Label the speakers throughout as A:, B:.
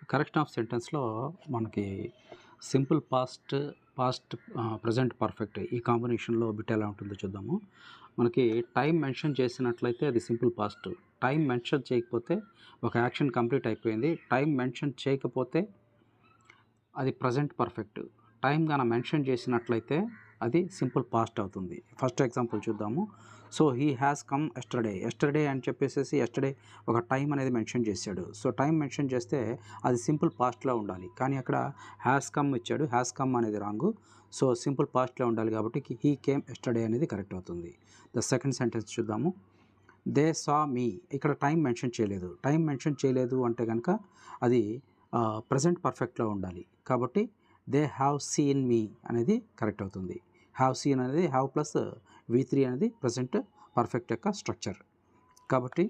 A: Correction of సెంటెన్స్‌లో మనకి simple past, present perfect ఈ కాంబినేషన్‌లో బిట్ ఎలా ఉంటుందో చూద్దాము. మనకి టైమ్ మెన్షన్ చేసినట్లయితే అది సింపుల్ పాస్ట్. టైమ్ మెన్షన్ చేయకపోతే ఒక యాక్షన్ కంప్లీట్ అయిపోయింది. టైమ్ మెన్షన్ చేయకపోతే అది ప్రెజెంట్ పర్ఫెక్ట్. టైమ్ గాన మెన్షన్ చేసినట్లయితే అది సింపుల్ పాస్ట్ అవుతుంది. ఫస్ట్ ఎగ్జాంపుల్ చూద్దాము. So he has come yesterday. Yesterday అని చెప్పేసేసి యెస్టర్‌డే ఒక టైమ్ అనేది మెన్షన్ చేశాడు. సో టైమ్ మెన్షన్ చేస్తే అది సింపుల్ పాస్ట్‌లో ఉండాలి. కానీ అక్కడ హ్యాస్ కమ్ ఇచ్చాడు. హ్యాస్ కమ్ అనేది రాంగు. సో సింపుల్ పాస్ట్‌లో ఉండాలి కాబట్టి హీ కేమ్ యెస్టర్‌డే అనేది కరెక్ట్ అవుతుంది. ద సెకండ్ సెంటెన్స్ చూద్దాము. దే సా మీ. ఇక్కడ టైమ్ మెన్షన్ చేయలేదు. టైమ్ మెన్షన్ చేయలేదు అంటే గనక అది ప్రెజెంట్ పర్ఫెక్ట్‌లో ఉండాలి. కాబట్టి దే హ్యావ్ సీన్ మీ అనేది కరెక్ట్ అవుతుంది. హ్యావ్ సీన్ అనేది హ్యావ్ ప్లస్ V3 అనేది ప్రెజెంట్ పర్ఫెక్ట్ యొక్క స్ట్రక్చర్. కాబట్టి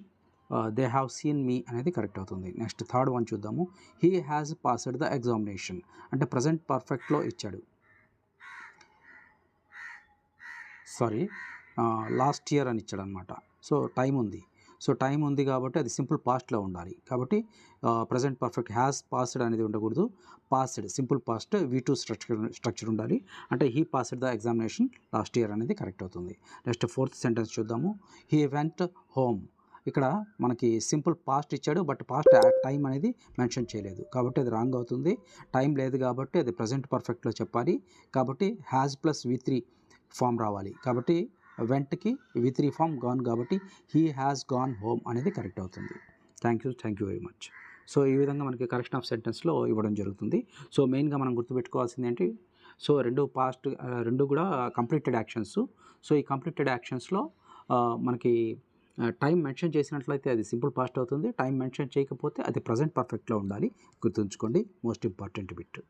A: దే హ్యావ్ సీన్ మీ అనేది కరెక్ట్ అవుతుంది. నెక్స్ట్ థర్డ్ వన్ చూద్దాము. He has passed the examination అంటే ప్రెజెంట్ పర్ఫెక్ట్‌లో ఇచ్చాడు. సారీ లాస్ట్ ఇయర్ అని ఇచ్చాడనమాట. సో టైం ఉంది. సో టైం ఉంది కాబట్టి అది సింపుల్ పాస్ట్‌లో ఉండాలి. కాబట్టి ప్రెజెంట్ పర్ఫెక్ట్ హ్యాస్ పాస్డ్ అనేది ఉండకూడదు. Passed simple past V2 structure ఉండాలి. అంటే he passed the examination last year అనేది కరెక్ట్ అవుతుంది. నెక్స్ట్ ఫోర్త్ సెంటెన్స్ చూద్దాము. He went home. ఇక్కడ మనకి సింపుల్ పాస్ట్ ఇచ్చాడు. బట్ పాస్ట్ టైం అనేది మెన్షన్ చేయలేదు. కాబట్టి అది రాంగ్ అవుతుంది. టైం లేదు కాబట్టి అది ప్రెజెంట్ పర్ఫెక్ట్‌లో చెప్పాలి. కాబట్టి హ్యాస్ ప్లస్ V3 ఫామ్ రావాలి. కాబట్టి వెంట్‌కి V3 ఫామ్ గాన్ కాబట్టి హీ హ్యాస్ గాన్ హోమ్ అనేది కరెక్ట్ అవుతుంది. Thank you very much. So ఈ విధంగా మనకి కరెక్షన్ ఆఫ్ సెంటెన్స్‌లో ఇవ్వడం జరుగుతుంది. సో మెయిన్‌గా మనం గుర్తుపెట్టుకోవాల్సింది ఏంటి, సో రెండు కూడా కంప్లీటెడ్ యాక్షన్స్. సో ఈ కంప్లీటెడ్ యాక్షన్స్‌లో మనకి టైం మెన్షన్ చేసినట్లయితే అది సింపుల్ పాస్ట్ అవుతుంది. టైం మెన్షన్ చేయకపోతే అది ప్రెజెంట్ పర్ఫెక్ట్‌లో ఉండాలి. గుర్తుంచుకోండి, మోస్ట్ ఇంపార్టెంట్ బిట్.